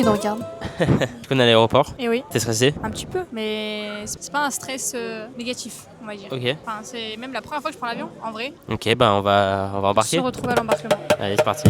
nous regarde. On est à l'aéroport. Et oui. T'es stressé? Un petit peu, mais c'est pas un stress négatif, on va dire. Ok. Enfin, c'est même la première fois que je prends l'avion, en vrai. Ok, bah on va embarquer. Se retrouver à l'embarquement. Allez, c'est parti.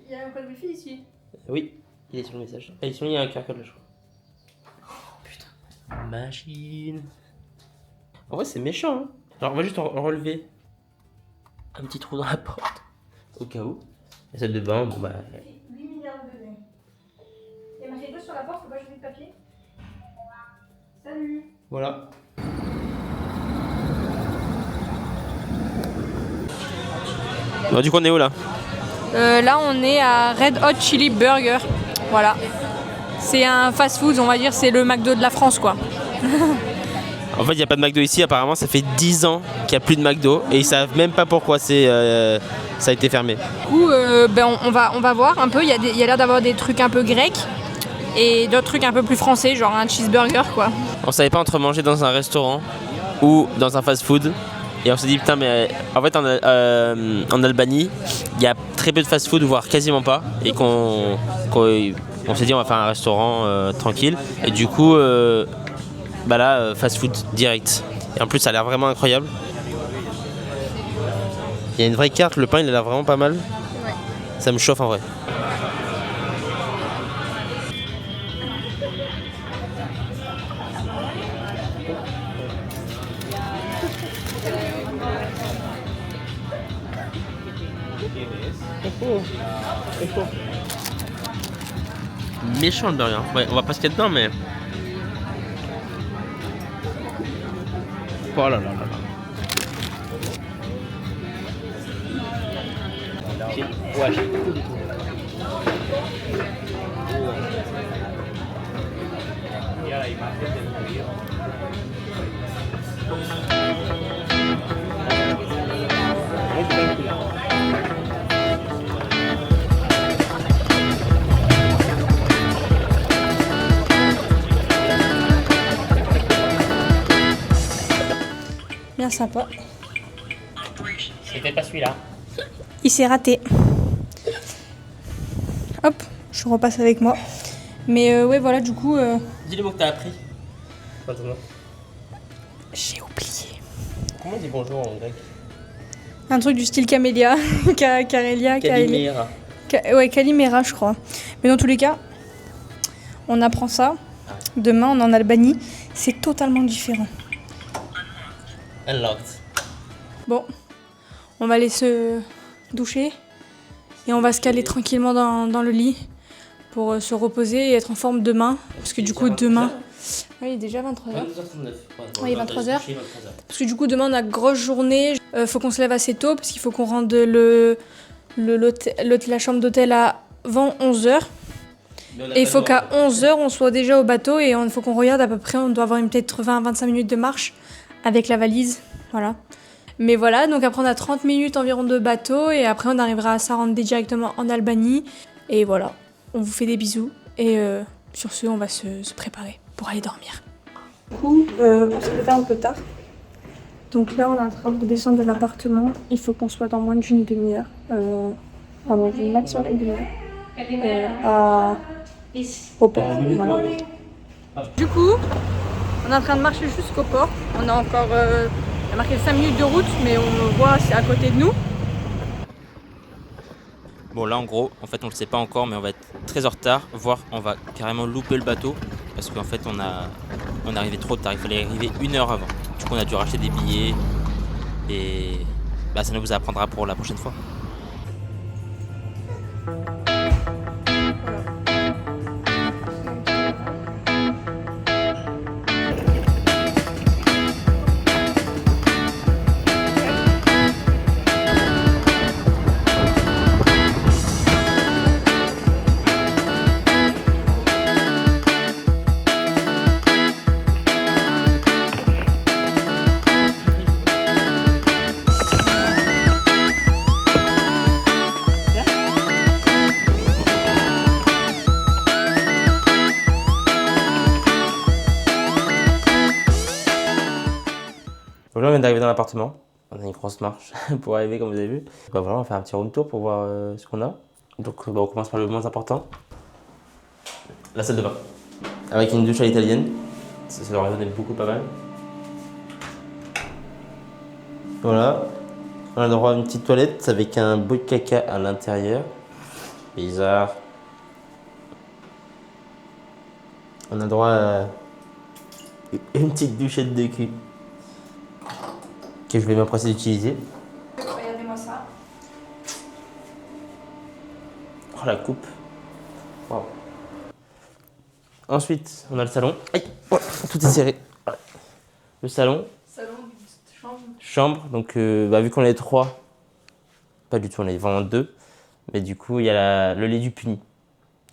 Il y a un code wifi ici. Oui, il est sur le message. Et sinon, il y a un QR code là, je crois. Oh, putain. Machine. En vrai, c'est méchant, hein. Alors, on va juste relever un petit trou dans la porte. Au cas où. La salle de bain, bon bah. 8 milliards de données. Il y a marqué 2 sur la porte, faut pas jeter de papier. Salut. Voilà. Bon, du coup, on est où là? Là, on est à Red Hot Chili Burger. Voilà. C'est un fast-food, on va dire, c'est le McDo de la France, quoi. En fait, il n'y a pas de McDo ici. Apparemment, ça fait 10 ans qu'il n'y a plus de McDo. Et ils savent même pas pourquoi ça a été fermé. Du coup, on va voir un peu. Il y a l'air d'avoir des trucs un peu grecs et d'autres trucs un peu plus français, genre un cheeseburger, quoi. On savait pas entre manger dans un restaurant ou dans un fast-food. Et on s'est dit, putain, mais en fait, en Albanie, il y a très peu de fast-food, voire quasiment pas. Et qu'on s'est dit, on va faire un restaurant tranquille. Et du coup, bah là, fast-food direct. Et en plus, ça a l'air vraiment incroyable. Il y a une vraie carte, le pain, il a l'air vraiment pas mal. Ouais. Ça me chauffe en vrai. Méchant le burger. Ouais, on va pas se casser dedans, mais. Oh là là là là. Ouais. Bien sympa. C'était pas celui-là. Il s'est raté. Hop, je repasse avec moi. Mais ouais, voilà, du coup... Dis les mots que t'as appris. J'ai oublié. Comment on dit bonjour en grec? Un truc du style camélia, carélia, Calimera. ouais, calimera, je crois. Mais dans tous les cas, on apprend ça. Demain, on est en Albanie. C'est totalement différent. Unlocked. Bon, on va aller se doucher. Et on va se caler tranquillement dans le lit pour se reposer et être en forme demain. Parce que du coup, demain... Oui, il est déjà 23h. 22h39. Oui, 23h. Parce que du coup, demain, on a grosse journée. Faut qu'on se lève assez tôt parce qu'il faut qu'on rende la chambre d'hôtel avant 11h. Et il faut qu'à 11h, on soit déjà au bateau et il faut qu'on regarde à peu près. On doit avoir peut-être 20-25 minutes de marche avec la valise. Voilà. Mais voilà, donc après, on a 30 minutes environ de bateau et après, on arrivera à Sarandé directement en Albanie. Et voilà, on vous fait des bisous. Et sur ce, on va se préparer pour aller dormir. Du coup, on s'est levé un peu tard. Donc là, on est en train de descendre de l'appartement. Il faut qu'on soit dans moins d'une demi-heure. Pardon, une maximum une demi-heure. Au port. Voilà. Du coup, on est en train de marcher jusqu'au port. On a encore il y a marqué 5 minutes de route, mais on le voit, c'est à côté de nous. Bon là en gros, en fait on le sait pas encore, mais on va être très en retard, voire on va carrément louper le bateau parce qu'en fait on est arrivé trop tard, il fallait arriver 1 heure avant. Du coup on a dû racheter des billets Et bah, ça nous vous apprendra pour la prochaine fois. Donc là, on vient d'arriver dans l'appartement. On a une grosse marche pour arriver, comme vous avez vu. Bah voilà, on va faire un petit room tour pour voir ce qu'on a. Donc on commence par le moins important. La salle de bain. Avec une douche à l'italienne. Ça leur résonnait beaucoup pas mal. Voilà. On a le droit à une petite toilette avec un bout de caca à l'intérieur. Bizarre. On a le droit à une petite douchette de cul. Que je vais m'empresser d'utiliser. Regardez-moi ça. Oh la coupe. Wow. Ensuite, on a le salon. Aïe, oh, tout est serré. Voilà. Le salon. Salon, chambre. Chambre. Donc, vu qu'on est 3, pas du tout, on est vraiment 2. Mais du coup, il y a le lit du puni.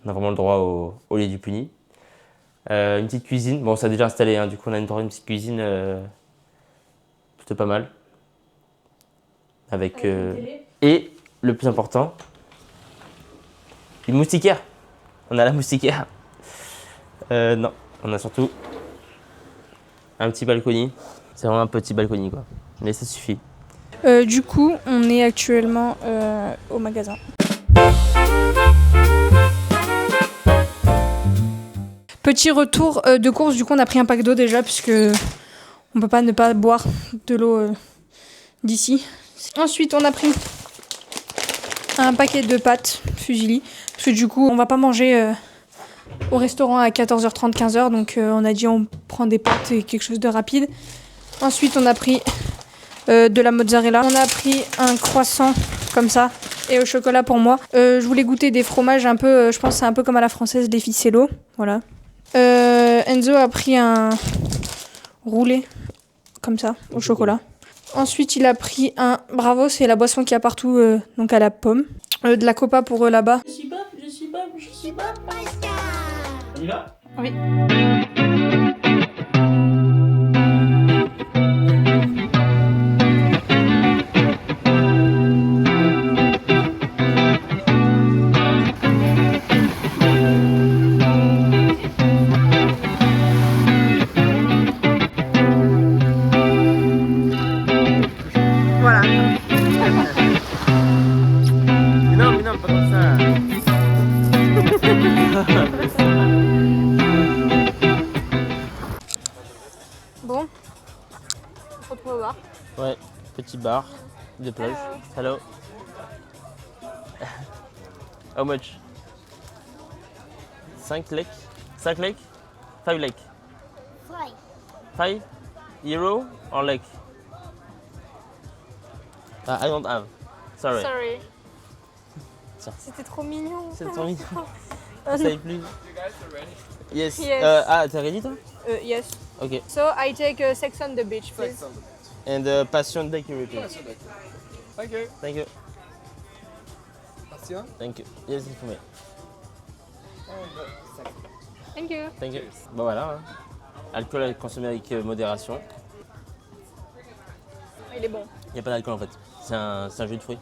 On a vraiment le droit au lit du puni. Une petite cuisine. Bon, ça a déjà installé, hein, du coup, on a le droit à une petite cuisine plutôt pas mal. Avec une télé. et le plus important, une moustiquaire. On a la moustiquaire. Non, on a surtout un petit balcony. C'est vraiment un petit balcony, quoi. Mais ça suffit. Du coup, on est actuellement au magasin. Petit retour de course, du coup on a pris un pack d'eau déjà puisque on peut pas ne pas boire de l'eau d'ici. Ensuite on a pris un paquet de pâtes Fusilli parce que du coup on va pas manger au restaurant à 14h30, 15h, donc on a dit on prend des pâtes et quelque chose de rapide. Ensuite on a pris de la mozzarella, on a pris un croissant comme ça et au chocolat pour moi. Je voulais goûter des fromages un peu, je pense c'est un peu comme à la française, des ficello, voilà. Enzo a pris un roulé comme ça au chocolat. Ensuite il a pris un Bravo, c'est la boisson qu'il y a partout, donc à la pomme. De la copa pour eux là-bas. Je suis Bob. On y va ? Oui. Voilà. Mais non, pas comme ça. Bon, on se retrouve au bar. Ouais, petit bar de plage. Hello. How much? 5 lek? 5 lek? 5 lek? 5 euro or lek? I don't have. Sorry. Tiens. C'était trop mignon. C'est trop mignon. Je savais plus. Yes. Yes. T'es ready toi? Yes. Ok. So I take sex on the beach, please. And passion deck you repeat. Thank you. Thank you. Passion. Thank you. Yes, it's for me. Thank you. Thank you. Bon voilà. Hein. Alcool à consommer avec modération. Il est bon. Il n'y a pas d'alcool en fait. C'est un jus de fruits.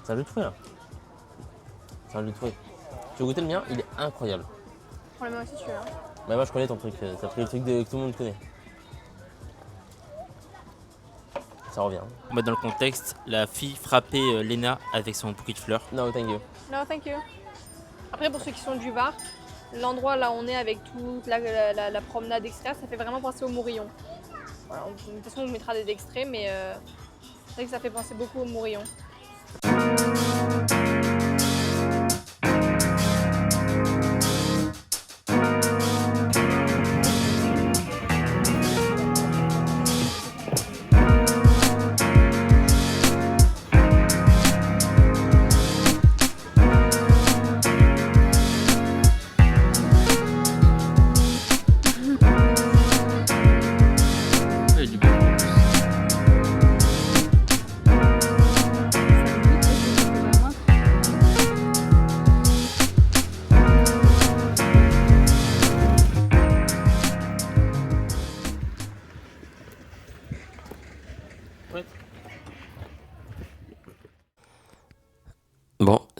C'est un jus de fruits là. C'est un jus de fruits. Tu veux goûter le mien? Il est incroyable. Prends le mien aussi, tu veux. Bah moi je connais ton truc. T'as pris le truc que tout le monde connaît. Ça revient. On va dans le contexte, la fille frappait Lena avec son bouquet de fleurs. No, thank you. No, thank you. Après, pour ceux qui sont du Var, l'endroit là où on est avec toute la promenade extérieure, ça fait vraiment penser au Mourillon. Voilà, de toute façon, on vous mettra des extraits, mais c'est vrai que ça fait penser beaucoup au Mourillon.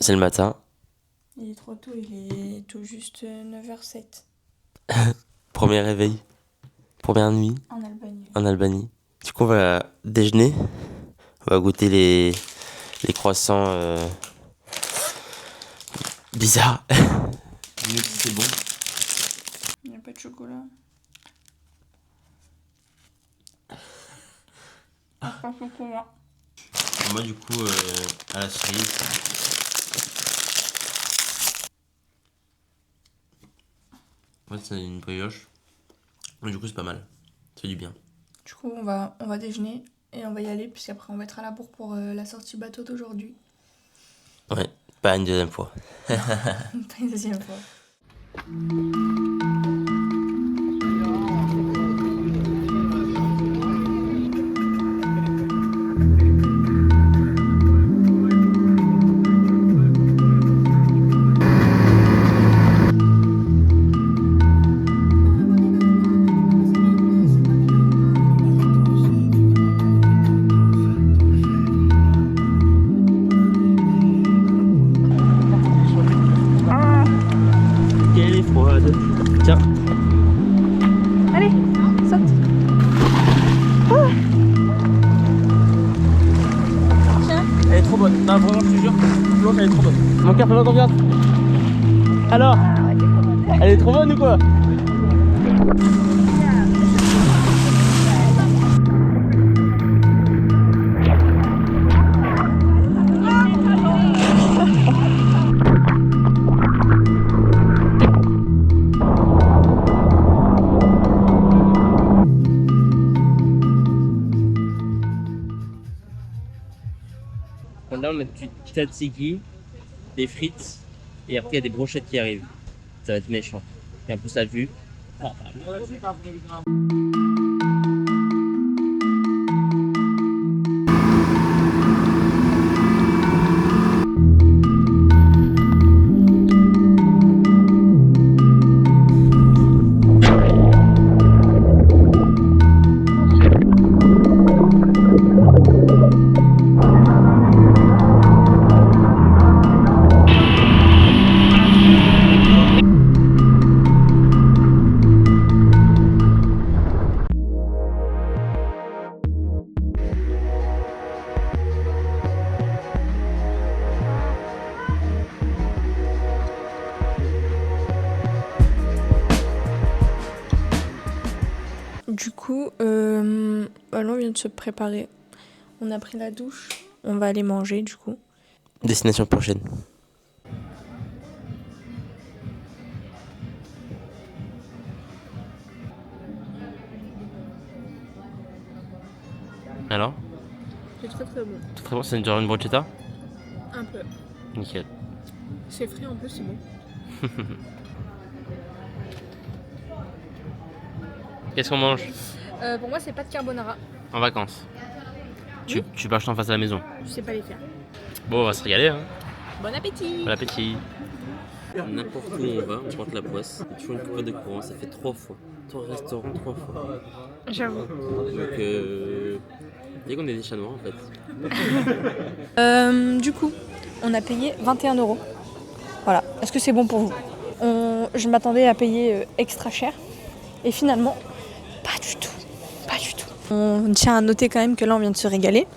c'est le matin. Il est trop tôt, il est tout juste 9h07. Premier réveil. Première nuit En Albanie. en Albanie. Du coup, on va déjeuner. On va goûter les croissants bizarres. Dis-nous si c'est bon. Il n'y a pas de chocolat. Pas de chocolat. Moi, du coup, à la cerise. En fait, c'est une brioche. Mais du coup, c'est pas mal. Ça fait du bien. Du coup, on va déjeuner et on va y aller, puisqu'après on va être à la bourre pour la sortie bateau d'aujourd'hui. Ouais, pas une deuxième fois. Pas une deuxième fois. Elle est froide. Tiens. Allez, saute. Elle est trop bonne. Non, vraiment, je te jure. Blanche, elle est trop bonne. Mon cœur, fais-moi confiance. Alors, elle est trop bonne ou quoi? Là, on a du tzatziki, des frites, et après, il y a des brochettes qui arrivent. Ça va être méchant. Et en plus, la vue. Du coup, là, on vient de se préparer. On a pris la douche. On va aller manger, du coup. Destination prochaine. Alors? C'est très très bon. Très bon, c'est genre une brochetta? Un peu. Nickel. C'est frais en plus, c'est bon. Qu'est-ce qu'on mange Pour moi, c'est pas de carbonara. en vacances? Tu peux acheter en face à la maison. Je sais pas les faire. Bon, on va se régaler, hein. Bon appétit. Bon appétit. N'importe où on va, on porte la poisse. Il y a toujours une coupure de courant, ça fait 3 fois. 3 restaurants, 3 fois. J'avoue. Donc, dès qu'on est des chats noirs en fait. Du coup, on a payé 21 €. Voilà. Est-ce que c'est bon pour vous? Je m'attendais à payer extra cher. Et finalement, pas du tout. Pas du tout. On tient à noter quand même que là, on vient de se régaler.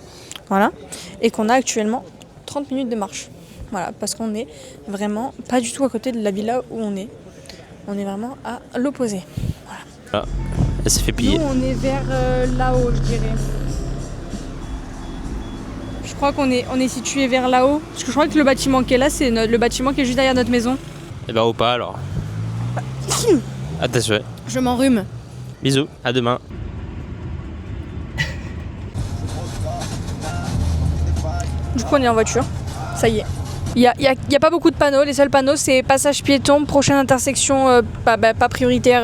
Voilà. Et qu'on a actuellement 30 minutes de marche. Voilà. Parce qu'on est vraiment pas du tout à côté de la villa où on est. On est vraiment à l'opposé. Voilà. Ah, elle s'est fait piller. Nous, on est vers là-haut, je dirais. Je crois qu'on est situé vers là-haut. Parce que je crois que le bâtiment qui est là, c'est le bâtiment qui est juste derrière notre maison. Et bah ou pas alors. À tes souhaits. Je m'enrhume. Bisous, à demain. Du coup, on est en voiture. Ça y est. Il y a pas beaucoup de panneaux. Les seuls panneaux, c'est passage piéton, prochaine intersection, pas prioritaire,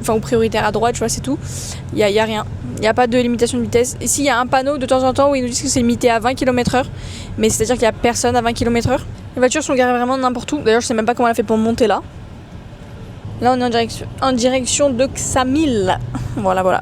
ou prioritaire à droite, tu vois, c'est tout. Il y a rien. Il n'y a pas de limitation de vitesse. Ici, il y a un panneau de temps en temps où ils nous disent que c'est limité à 20 km/h. Mais c'est-à-dire qu'il n'y a personne à 20 km/h. Les voitures sont garées vraiment n'importe où. D'ailleurs, je sais même pas comment elle a fait pour monter là. Là, on est en direction de Ksamil. Voilà.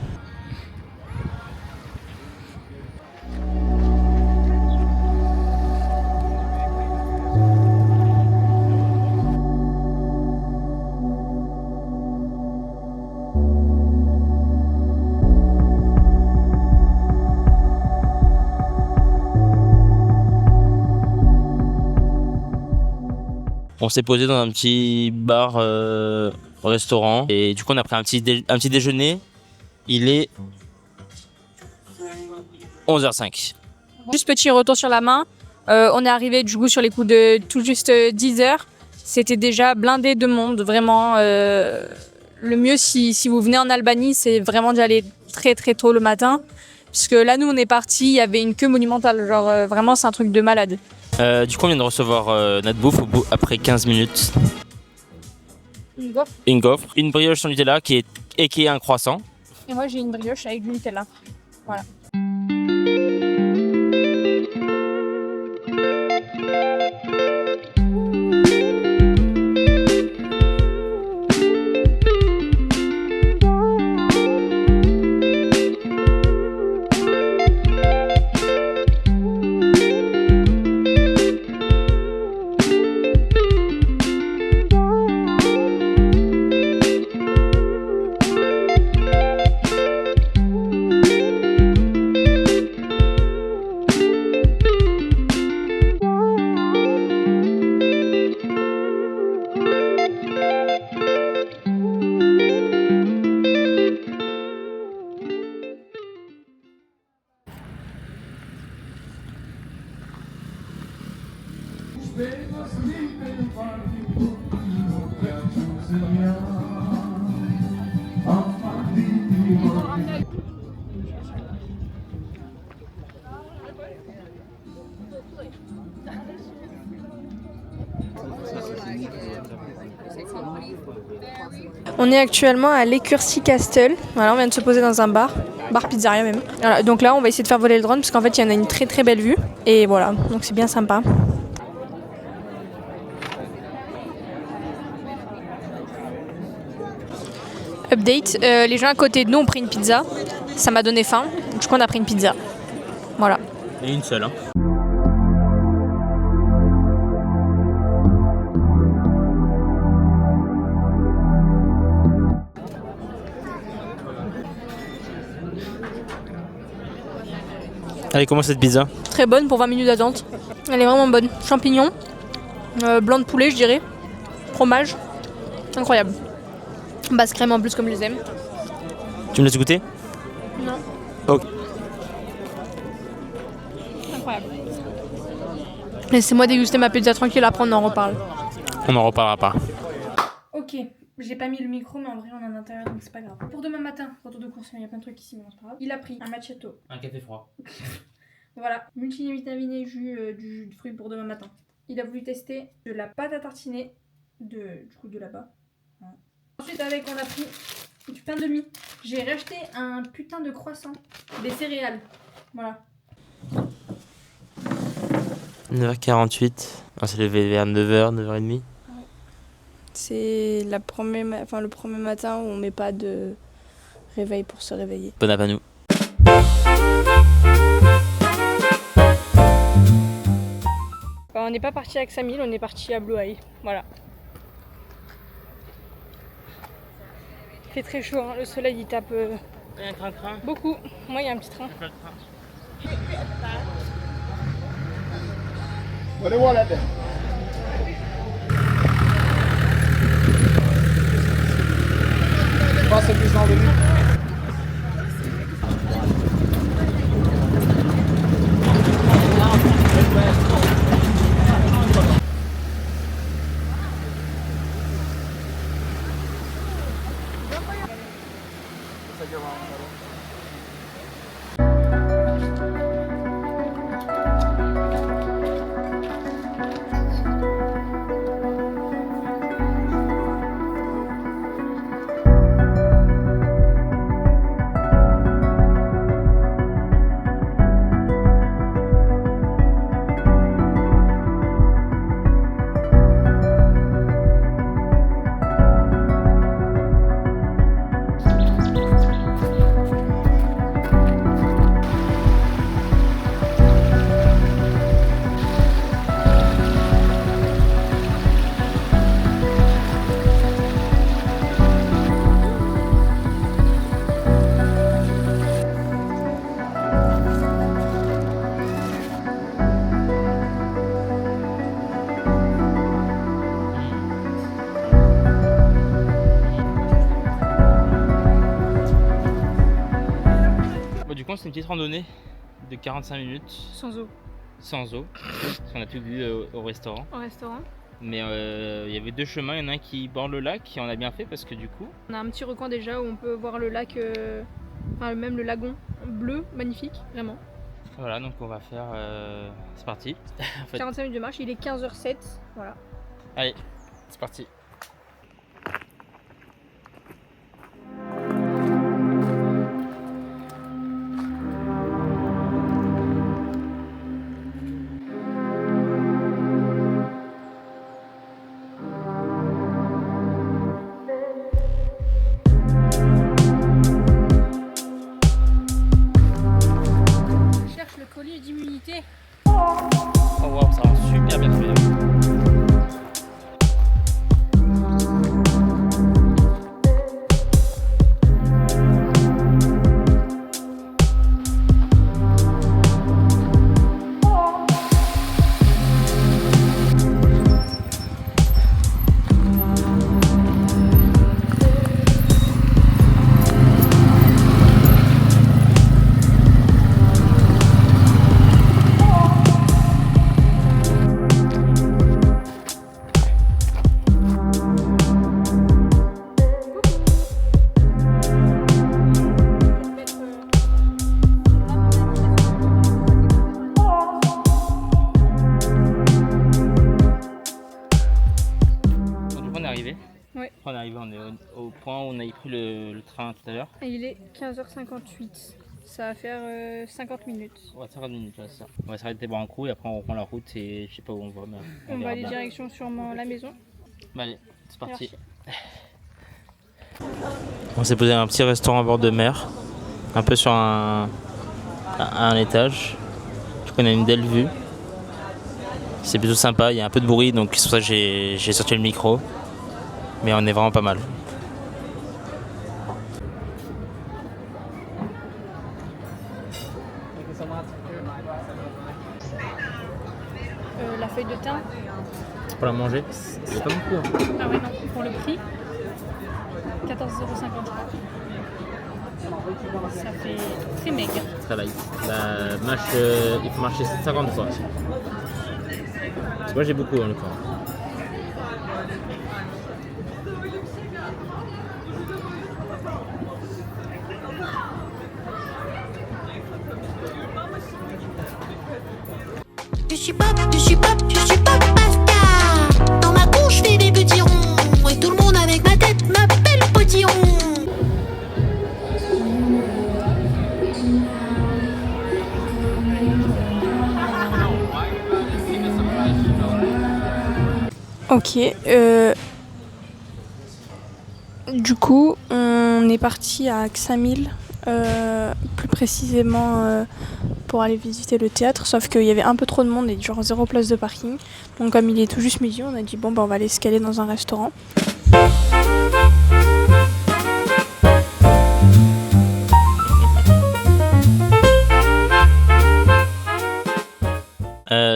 On s'est posé dans un petit bar restaurant et du coup on a pris un petit déjeuner. Il est 11h05. Juste petit retour sur la main. On est arrivé du coup sur les coups de tout juste 10h. C'était déjà blindé de monde, vraiment. Le mieux si vous venez en Albanie, c'est vraiment d'y aller très très tôt le matin. Parce que là, nous, on est partis, il y avait une queue monumentale. Genre, vraiment, c'est un truc de malade. Du coup, on vient de recevoir notre bouffe après 15 minutes. Une gaufre, une brioche sans Nutella qui est un croissant. Et moi, j'ai une brioche avec du Nutella. Voilà. On est actuellement à l'Ecursi Castle. Voilà, on vient de se poser dans un bar pizzeria même. Voilà, donc là, on va essayer de faire voler le drone parce qu'en fait, il y en a une très très belle vue. Et voilà, donc c'est bien sympa. Update, les gens à côté de nous ont pris une pizza. Ça m'a donné faim. Du coup, on a pris une pizza. Voilà. Et une seule, hein. Allez, comment cette pizza? Très bonne pour 20 minutes d'attente. Elle est vraiment bonne. Champignons, blanc de poulet, je dirais. Fromage. Incroyable. Basse crème en plus, comme je les aime. Tu me laisses goûter? Non. Ok. Incroyable. Laissez-moi déguster ma pizza tranquille, après on en reparle. On n'en reparlera pas. Ok, j'ai pas mis le micro, mais en vrai on est en intérieur donc c'est pas grave. Pour demain matin, retour de course, il y a plein de trucs ici, mais c'est pas grave. Il a pris un macchiato. Un café froid. Voilà, multivitaminé jus du jus de fruits pour demain matin. Il a voulu tester de la pâte à tartiner du coup de là-bas. Voilà. Ensuite avec on a pris du pain de mie. J'ai racheté un putain de croissant, des céréales. Voilà. 9h48. On s'est levé vers 9h, 9h30. C'est le premier matin où on met pas de réveil pour se réveiller. Bon app à nous. On n'est pas parti à Ksamil, on est parti à Blue Eye. Voilà. Il fait très chaud, hein. Le soleil il tape Il y a un train-train. beaucoup. Moi il y a un petit train. What do you want at there? Passa plus dans le but. coup, c'est une petite randonnée de 45 minutes Sans eau. sans eau, parce qu'on a tout vu au restaurant. Au restaurant. Mais il y avait 2 chemins, il y en a un qui borde le lac et on a bien fait parce que du coup... On a un petit recoin déjà où on peut voir le lac, enfin même le lagon bleu, magnifique, vraiment. Voilà, donc on va faire... c'est parti. En fait. 45 minutes de marche, il est 15h07, voilà. Allez, c'est parti. D'immunité. Oh wow, ça rend super bien fait. Ouais. On est arrivé, on est au point où on a pris le train tout à l'heure. Et il est 15h58. Ça va faire 50 minutes. Ouais, 50 minutes, là, c'est ça. On va s'arrêter boire un coup et après on reprend la route et je sais pas où on va. Mais on va aller direction sûrement la maison. Bah allez, c'est parti. Merci. On s'est posé à un petit restaurant à bord de mer, un peu sur un étage. Je connais une belle vue. C'est plutôt sympa, il y a un peu de bruit donc c'est pour ça que j'ai sorti le micro. Mais on est vraiment pas mal. La feuille de thym. Pour la manger, c'est pas beaucoup. Hein. Ah ouais, non, pour le prix, 14,50 €. Ça fait très maigre. Très light. La mâche, il faut marcher 50 fois. Moi j'ai beaucoup en l'occurrence. Je suis pop, pasta. Dans ma couche, je fais des petits ronds. Et tout le monde avec ma tête m'appelle Potillon. Ok, du coup, on est parti à Ksamil, plus précisément pour aller visiter le théâtre, sauf qu'il y avait un peu trop de monde et genre 0 place de parking. Donc comme il est tout juste midi, on a dit bon bah on va aller se caler dans un restaurant.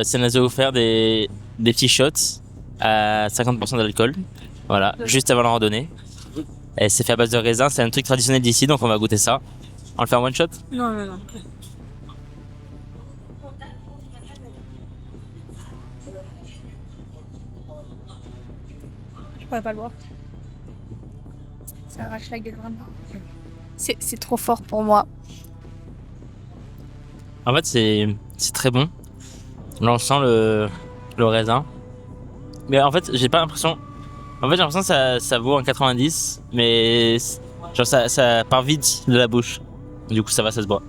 Ça nous a offert des petits shots à 50% d'alcool, voilà, juste avant la randonnée. Et c'est fait à base de raisin, c'est un truc traditionnel d'ici, donc on va goûter ça. On le fait en one shot? Non. Je pourrais pas le boire. Ça arrache la gueule vraiment. C'est trop fort pour moi. En fait, c'est très bon. Là, on sent le raisin. Mais en fait, j'ai pas l'impression. En fait, j'ai l'impression que ça vaut un 90, mais genre ça part vite de la bouche. Du coup, ça va, ça se boit.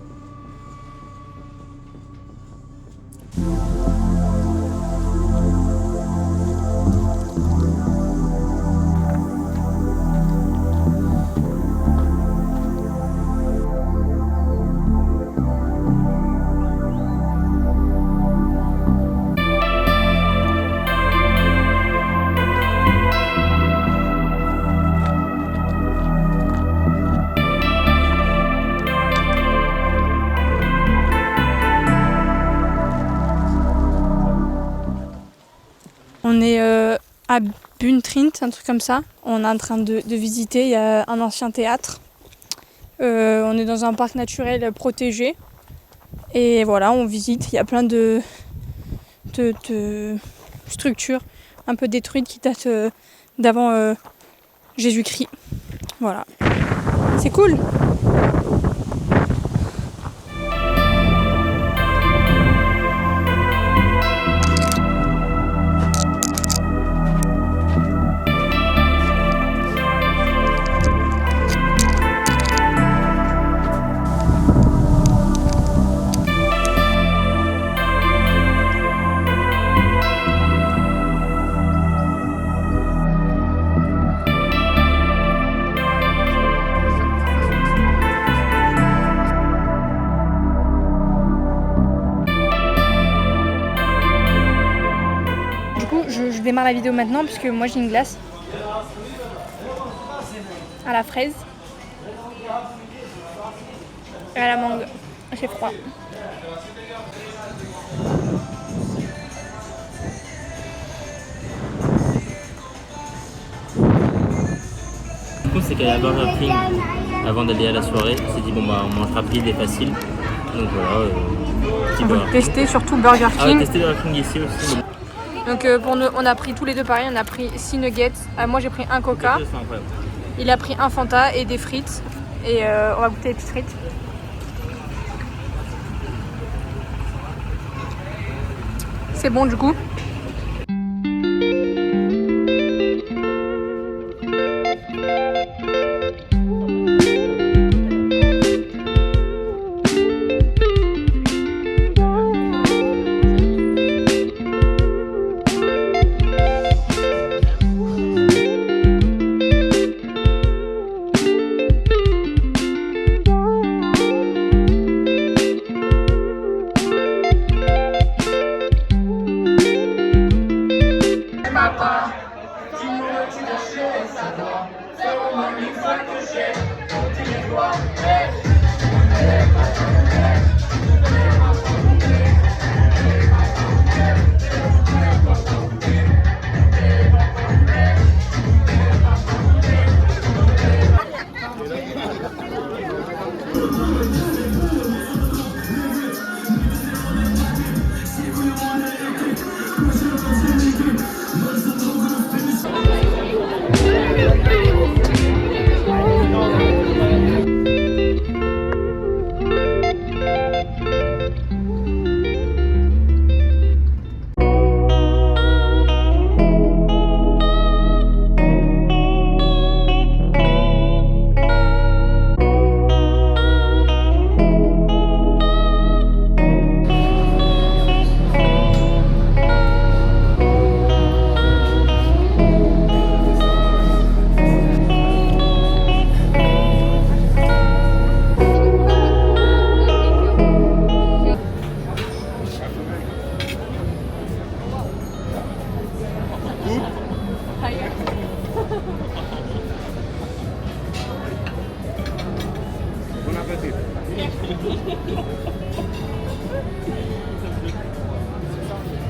On est à Buntrint, un truc comme ça. On est en train de visiter, il y a un ancien théâtre. On est dans un parc naturel protégé. Et voilà, on visite. Il y a plein de structures un peu détruites qui datent d'avant Jésus-Christ. Voilà. C'est cool. Je démarre la vidéo maintenant puisque moi j'ai une glace à la fraise et à la mangue. J'ai froid. Du coup, c'est qu'à Burger King, avant d'aller à la soirée, on s'est dit bon bah on mange rapide et facile. Donc voilà, petit On Burger va King. tester surtout Burger Ah ouais, King. tester Burger King ici aussi. Donc pour nous, on a pris tous les deux pareil, on a pris 6 nuggets. Moi j'ai pris un coca, C'est incroyable. il a pris un Fanta et des frites. Et on va goûter les petites frites. C'est bon du coup.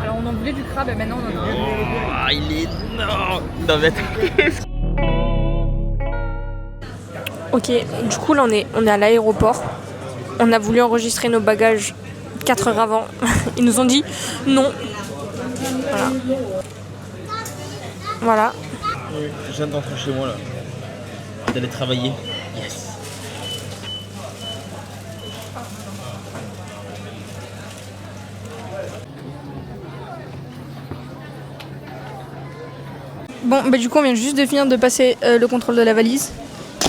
Alors on en voulait du crabe et maintenant on en a. Ah, il est énorme. Non, mais attends. Ok, du coup là on est à l'aéroport. On a voulu enregistrer nos bagages 4 heures avant. Ils nous ont dit non. Voilà. Voilà. Je viens d'entrer chez moi là. D'aller travailler. Yes. Bon, bah du coup on vient juste de finir de passer le contrôle de la valise.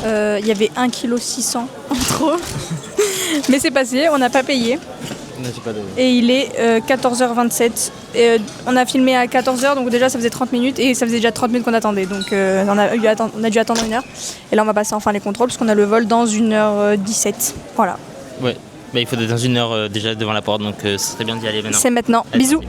Il y avait 1,6 kg en trop. Mais c'est passé, on n'a pas payé. Et il est 14h27. Et, on a filmé à 14h, donc déjà ça faisait 30 minutes. Et ça faisait déjà 30 minutes qu'on attendait. Donc on a dû attendre 1 heure. Et là on va passer enfin les contrôles parce qu'on a le vol dans 1h17. Voilà. Ouais, bah, il faut être dans 1 heure déjà devant la porte, donc ce serait bien d'y aller maintenant. C'est maintenant. Allez. Bisous.